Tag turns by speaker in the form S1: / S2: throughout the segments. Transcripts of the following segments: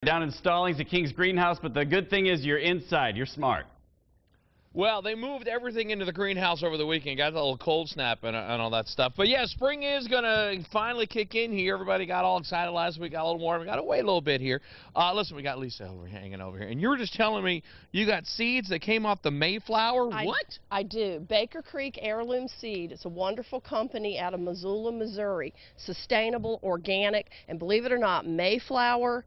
S1: Down in Stallings at King's Greenhouse, but the good thing is you're inside. You're smart.
S2: Well, they moved everything into the greenhouse over the weekend. Got a little cold snap and all that stuff. But yeah, spring is going to finally kick in here. Everybody got all excited last week. Got a little warm. We got to wait a little bit here. Listen, we got Lisa hanging over here. And you were just telling me you got seeds that came off the Mayflower. What?
S3: I do. Baker Creek Heirloom Seed. It's a wonderful company out of Missoula, Missouri. Sustainable, organic, and believe it or not, Mayflower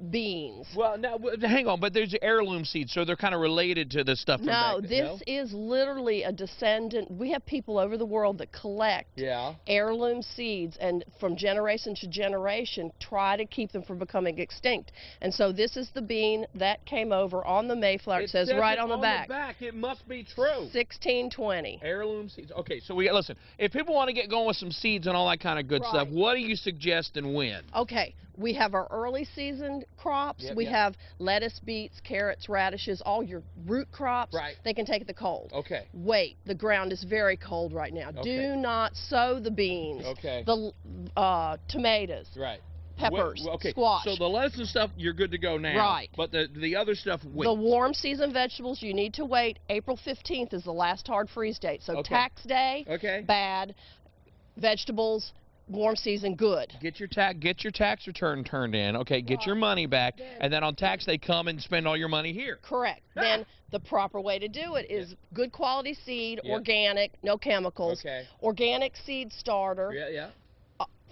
S3: beans.
S2: Well, now, hang on. But there's heirloom seeds, so they're kind of related to the stuff from back then.
S3: This is literally a descendant. We have people over the world that collect heirloom seeds and from generation to generation try to keep them from becoming extinct. And so this is the bean that came over on the Mayflower. It says right on the back.
S2: It must be true.
S3: 1620.
S2: Heirloom seeds. Okay, so listen, if people want to get going with some seeds and all that kind of good stuff, what do you suggest and when?
S3: Okay. We have our early season crops. We have lettuce, beets, carrots, radishes, all your root crops. They can take the cold.
S2: Okay.
S3: Wait, the ground is very cold right now. Do not sow the beans. The tomatoes. Peppers, squash.
S2: So the lettuce and stuff, you're good to go now. But the other stuff, wait.
S3: The warm season vegetables, you need to wait. April 15th is the last hard freeze date. So tax day, bad. Vegetables, warm season, good.
S2: Get your tax return turned in. Okay, get your money back, and then on tax day come and spend all your money here.
S3: Correct. Then the proper way to do it is good quality seed, organic, no chemicals. Organic seed starter.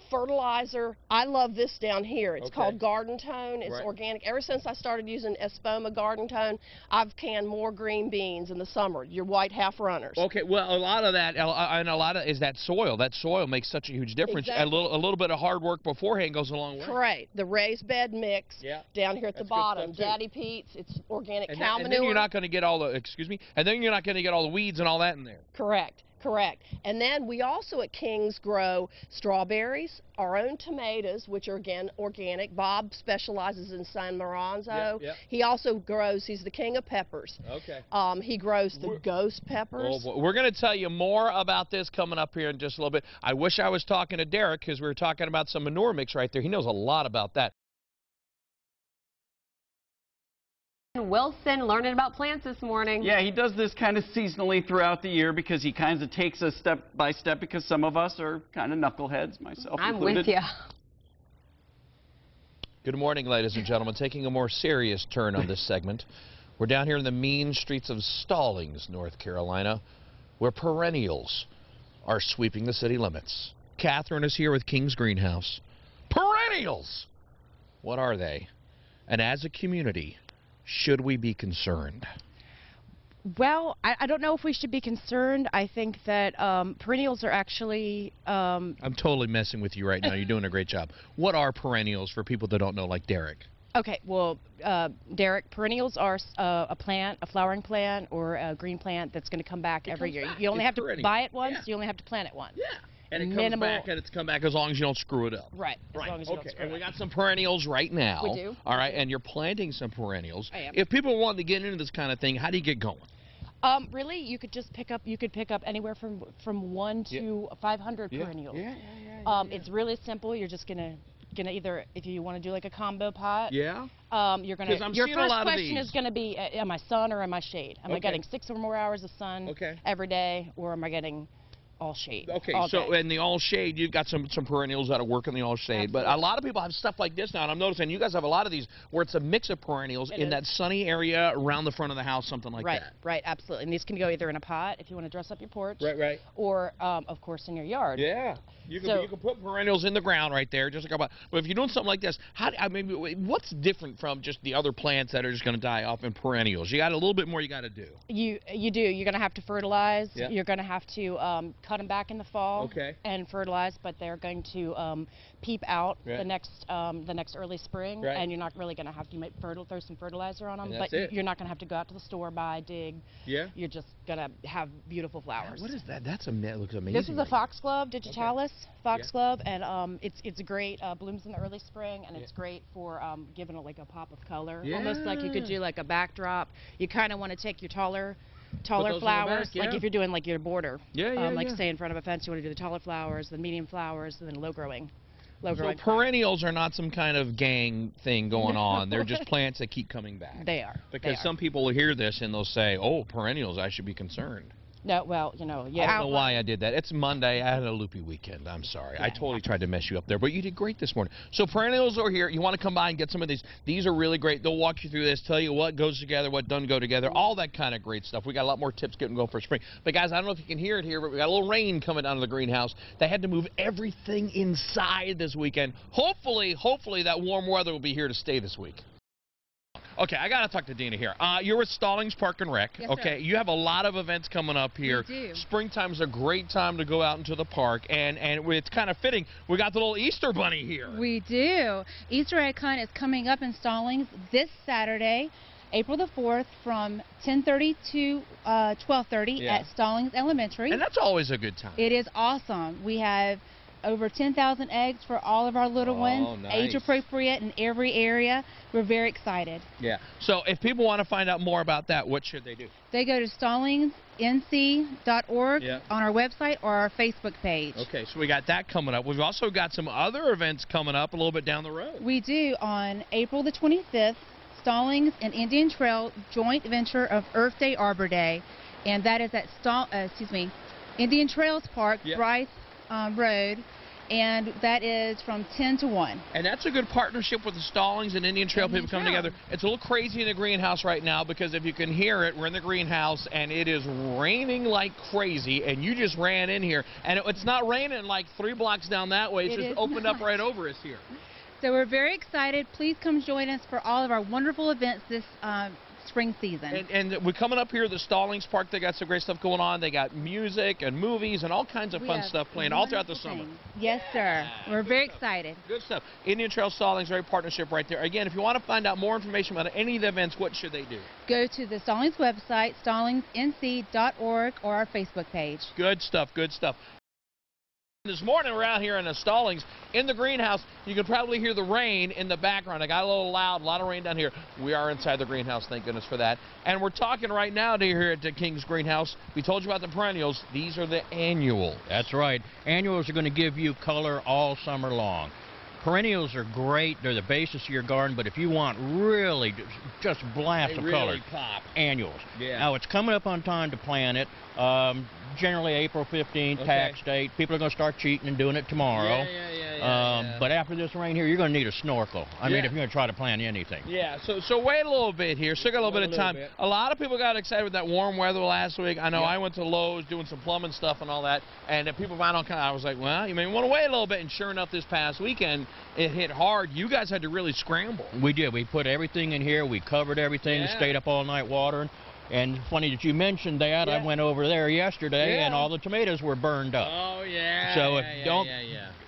S3: Fertilizer. I love this down here. It's called Garden Tone. It's organic. Ever since I started using Espoma Garden Tone, I've canned more green beans in the summer. Your white half runners.
S2: Okay, well, a lot of that, and a lot of is that soil. That soil makes such a huge difference. A little bit of hard work beforehand goes a long way.
S3: Correct. The raised bed mix down here at the bottom. Daddy Pete's. It's organic cow manure.
S2: And then you're not going to get all the and then you're not going to get all the weeds and all that in there.
S3: Correct. Correct. And then we also at King's grow strawberries, our own tomatoes, which are, again, organic. Bob specializes in San Lorenzo. He also grows, he's the king of peppers. He grows the ghost peppers.
S2: Oh, we're going to tell you more about this coming up here in just a little bit. I wish I was talking to Derek because we were talking about some manure mix right there. He knows a lot about that.
S4: Wilson learning about plants this morning.
S1: Yeah, he does this kind of seasonally throughout the year because he kind of takes us step by step because some of us are kind of knuckleheads, myself included.
S4: I'm with you.
S2: Good morning, ladies and gentlemen. Taking a more serious turn on this segment. We're down here in the mean streets of Stallings, North Carolina, where perennials are sweeping the city limits. Catherine is here with King's Greenhouse. Perennials! What are they? And as a community, should we be concerned?
S5: Well, I don't know if we should be concerned. I think that perennials are actually...
S2: I'm totally messing with you right now. You're doing a great job. What are perennials for people that don't know, like Derek?
S5: Okay, well, Derek, perennials are a plant, a flowering plant, or a green plant that's going to come back every year. You only have to buy it once. You only have to plant it once.
S2: And it comes back, and it's come back as long as you don't screw it up.
S5: Right. As long as you don't screw it up.
S2: And we got some perennials right now.
S5: We do.
S2: All right, and you're planting some perennials.
S5: I am.
S2: If people want to get into this kind of thing, how do you get going?
S5: Really, you could just pick up. You could pick up anywhere from 1 to 500 perennials. It's really simple. You're just gonna either, if you want to do like a combo pot. You're gonna. Your first question is gonna be, am I sun or am I shade? Am I getting 6 or more hours of sun every day, or am I getting all shade?
S2: So in the all shade, you've got some perennials that'll work in the all shade. But a lot of people have stuff like this now, and I'm noticing you guys have a lot of these where it's a mix of perennials in that sunny area around the front of the house, something like that.
S5: Right, absolutely. And these can go either in a pot if you want to dress up your porch.
S2: Right.
S5: Or, of course, in your yard.
S2: You can put perennials in the ground right there, just like about. But if you're doing something like this, what's different from just the other plants that are just going to die off in perennials? You got a little bit more you got to do.
S5: You do. You're going to have to fertilize. You're going to have to cut them back in the fall and fertilize, but they're going to peep out the next early spring, and you're not really going to have to. You might throw some fertilizer on them, but you're not going to have to go out to the store, dig. You're just going to have beautiful flowers.
S2: What is that? That looks amazing.
S5: This is a foxglove digitalis. Foxglove, and it's great. Blooms in the early spring, and it's great for giving it like a pop of color. Almost like you could do like a backdrop. You kind of want to take your taller flowers, like if you're doing like your border, like say in front of a fence, you want to do the taller flowers, the medium flowers, and then low growing. low
S2: So
S5: growing.
S2: perennials are not some kind of gang thing going on. They're just plants that keep coming back.
S5: They are.
S2: Because some people will hear this and they'll say, oh, perennials, I should be concerned.
S5: No, well, you know,
S2: I
S5: yeah.
S2: don't know why I did that. It's Monday. I had a loopy weekend. I'm sorry. I totally tried to mess you up there, but you did great this morning. So perennials are here. You want to come by and get some of these. These are really great. They'll walk you through this, tell you what goes together, what doesn't go together, all that kind of great stuff. We got a lot more tips getting going for spring. But guys, I don't know if you can hear it here, but we got a little rain coming down to the greenhouse. They had to move everything inside this weekend. Hopefully that warm weather will be here to stay this week. Okay, I got to talk to Dina here. You're with Stallings Park and Rec.
S6: Yes,
S2: okay,
S6: sir.
S2: You have a lot of events coming up here.
S6: We do.
S2: Springtime's a great time to go out into the park, and it's kind of fitting. We got the little Easter bunny here.
S6: We do. Easter Egg Hunt is coming up in Stallings this Saturday, April the 4th, from 10:30 to 12:30 at Stallings Elementary.
S2: And that's always a good time.
S6: It is awesome. We have over 10,000 eggs for all of our little ones,
S2: nice.
S6: age appropriate in every area. We're very excited.
S2: Yeah. So if people want to find out more about that, what should they do?
S6: They go to stallingsnc.org on our website or our Facebook page.
S2: Okay, so we got that coming up. We've also got some other events coming up a little bit down the road.
S6: We do. On April the 25th, Stallings and Indian Trail joint venture of Earth Day Arbor Day, and that is at Indian Trails Park, Bryce Road, and that is from 10 to 1.
S2: And that's a good partnership with the Stallings and Indian Trail people coming together. It's a little crazy in the greenhouse right now because if you can hear it, we're in the greenhouse and it is raining like crazy, and you just ran in here, and it's not raining like 3 blocks down that way. It's just opened up right over us here.
S6: So we're very excited. Please come join us for all of our wonderful events this spring season.
S2: And we're coming up here at the Stallings Park. They got some great stuff going on. They got music and movies and all kinds of fun stuff playing all throughout the summer.
S6: Yes, sir. We're very excited.
S2: Good stuff. Indian Trail Stallings, great partnership right there. Again, if you want to find out more information about any of the events, what should they do?
S6: Go to the Stallings website, stallingsnc.org, or our Facebook page.
S2: Good stuff, good stuff. This morning we're out here in the Stallings in the greenhouse. You can probably hear the rain in the background. I got a little loud, a lot of rain down here. We are inside the greenhouse, thank goodness for that. And we're talking right now here at the King's Greenhouse. We told you about the perennials. These are the annuals.
S7: That's right. Annuals are going to give you color all summer long. Perennials are great. They're the basis of your garden, but if you want really just blast of color,
S2: pop.
S7: Annuals.
S2: Yeah.
S7: Now, it's coming up on time to plant it. Generally April 15th, tax date. People are going to start cheating and doing it tomorrow. But after this rain here, you're going to need a snorkel. I mean, if you're going to try to plant anything.
S2: Yeah, so wait a little bit here. Still got a little bit of time. A lot of people got excited with that warm weather last week. I know I went to Lowe's doing some plumbing stuff and all that, and people found all kind of, I was like, well, you may want to wait a little bit. And sure enough, this past weekend, it hit hard. You guys had to really scramble.
S7: We did. We put everything in here. We covered everything. Stayed up all night watering. And funny that you mentioned that. I went over there yesterday, and all the tomatoes were burned up.
S2: Oh yeah.
S7: So don't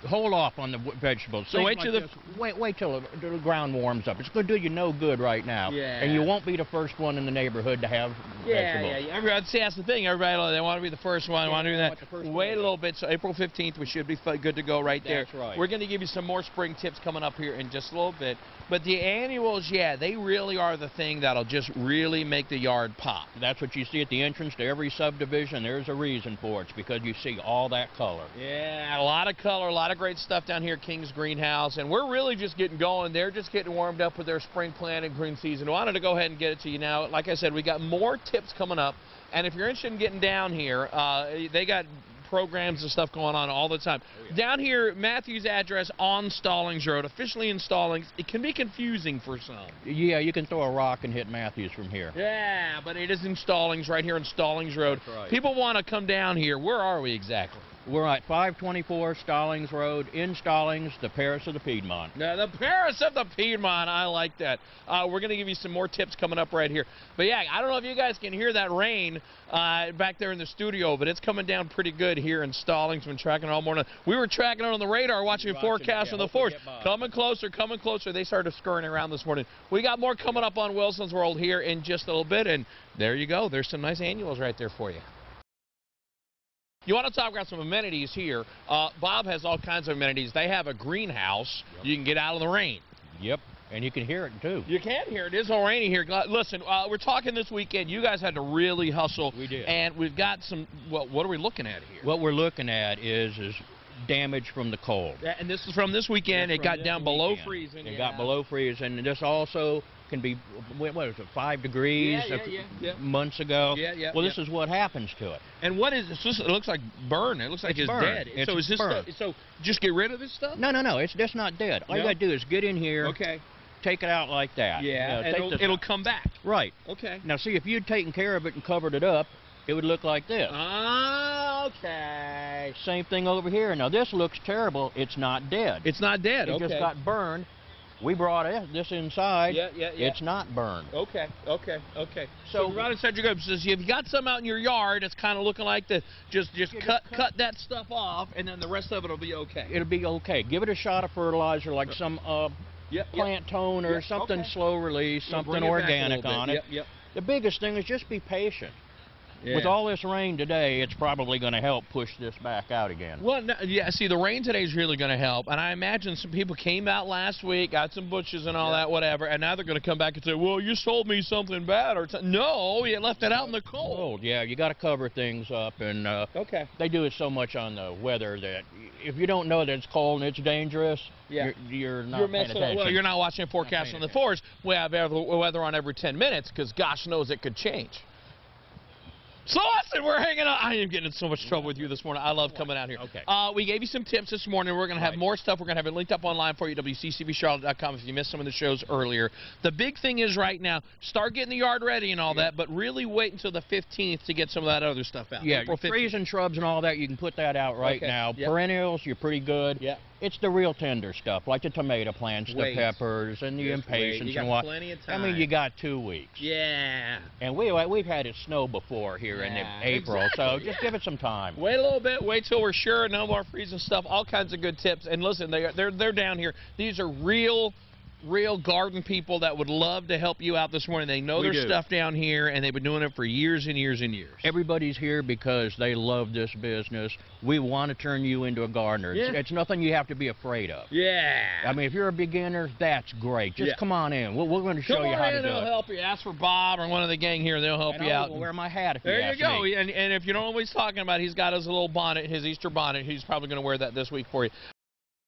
S7: hold off on the vegetables.
S2: So wait till
S7: wait till the ground warms up. It's going to do you no good right now.
S2: Yeah.
S7: And you won't be the first one in the neighborhood to have vegetables.
S2: Yeah. Everybody, see, that's the thing. Everybody, they want to be the first one. They want to do that. Wait a little bit. So April 15th, we should be good to go right there.
S7: That's right.
S2: We're going to give you some more spring tips coming up here in just a little bit. But the annuals, they really are the thing that'll just really make the yard pop.
S7: That's what you see at the entrance to every subdivision. There's a reason for it. It's because you see all that color.
S2: Yeah, a lot of color, a lot of great stuff down here at King's Greenhouse. And we're really just getting going. They're just getting warmed up with their spring planting green season. I wanted to go ahead and get it to you now. Like I said, we got more tips coming up. And if you're interested in getting down here, they got programs and stuff going on all the time. Down here, Matthew's address on Stallings Road, officially in Stallings. It can be confusing for some.
S7: Yeah, you can throw a rock and hit Matthews from here.
S2: Yeah, but it is in Stallings, right here in Stallings Road.
S7: That's right.
S2: People want to come down here. Where are we exactly?
S7: We're at 524 Stallings Road in Stallings, the Paris of the Piedmont.
S2: Now, the Paris of the Piedmont, I like that. We're going to give you some more tips coming up right here. But yeah, I don't know if you guys can hear that rain back there in the studio, but it's coming down pretty good here in Stallings. We've been tracking it all morning. We were tracking it on the radar, watching the forecast on the force. Coming closer, coming closer. They started scurrying around this morning. We got more coming up on Wilson's World here in just a little bit, and there you go. There's some nice annuals right there for you. You want to talk about some amenities here. Bob has all kinds of amenities. They have a greenhouse. You can get out of the rain.
S7: Yep, and you can hear it, too.
S2: You can hear it. It is all rainy here. Listen, we're talking this weekend. You guys had to really hustle.
S7: We did.
S2: And we've got some, what are we looking at here?
S7: What we're looking at is damage from the cold.
S2: And this is from this weekend. It got down below freezing.
S7: It got below freezing, and this also can be, what was it, 5 degrees months ago? Well, this is what happens to it.
S2: And what is this? It looks like burn. It looks like it's dead.
S7: It's
S2: so is this
S7: burn.
S2: so just get rid of this stuff?
S7: No, it's just not dead. All you got to do is get in here.
S2: Okay.
S7: Take it out like that.
S2: Yeah, and it'll come back.
S7: Right.
S2: Okay.
S7: Now, see, if you'd taken care of it and covered it up, it would look like this.
S2: Okay.
S7: Same thing over here. Now, this looks terrible. It's not dead.
S2: It's not dead.
S7: It just got burned. We brought this inside.
S2: Yeah.
S7: It's not burned.
S2: Okay. So Ron said you're good. Says if you got some out in your yard that's kind of looking like this, just cut that stuff off, and then the rest of it will be okay.
S7: It'll be okay. Give it a shot of fertilizer, like some plant tone or something slow release, something organic on it. The biggest thing is just be patient. Yeah. With all this rain today, it's probably going to help push this back out again.
S2: Well, see, the rain today is really going to help, and I imagine some people came out last week, got some bushes and all that, whatever, and now they're going to come back and say, well, you sold me something bad, or no, you left it out in the cold.
S7: Yeah, you got to cover things up, and they do it so much on the weather that if you don't know that it's cold and it's dangerous, you're not paying attention.
S2: Well, you're not watching a forecast on the forest. We have weather on every 10 minutes because gosh knows it could change. So Austin, we're hanging out. I am getting in so much trouble with you this morning. I love coming out here.
S7: Okay.
S2: We gave you some tips this morning. We're going to have more stuff. We're going to have it linked up online for you, WCCVCharlotte.com, if you missed some of the shows earlier. The big thing is right now, start getting the yard ready and all that, but really wait until the 15th to get some of that other stuff out.
S7: Yeah, trees and shrubs and all that, you can put that out right now.
S2: Yep.
S7: Perennials, you're pretty good.
S2: Yeah.
S7: It's the real tender stuff, like the tomato plants, the peppers, and the impatiens and what.
S2: Plenty of time.
S7: I mean, you got 2 weeks.
S2: Yeah.
S7: And we've had it snow before here in April, so just give it some time.
S2: Wait a little bit. Wait till we're sure. No more freezing stuff. All kinds of good tips. And listen, they're down here. These are real garden people that would love to help you out this morning. They know their stuff down here, and they've been doing it for years and years and years.
S7: Everybody's here because they love this business. We want to turn you into a gardener.
S2: Yeah.
S7: It's nothing you have to be afraid of.
S2: Yeah.
S7: I mean, if you're a beginner, that's great. Just come on in. We're going to show you how to do it.
S2: They'll help you. Ask for Bob or one of the gang here. They'll help you out.
S7: I'll wear my hat if
S2: there
S7: you ask me.
S2: And if you don't know what he's talking about, he's got his little bonnet, his Easter bonnet. He's probably going to wear that this week for you.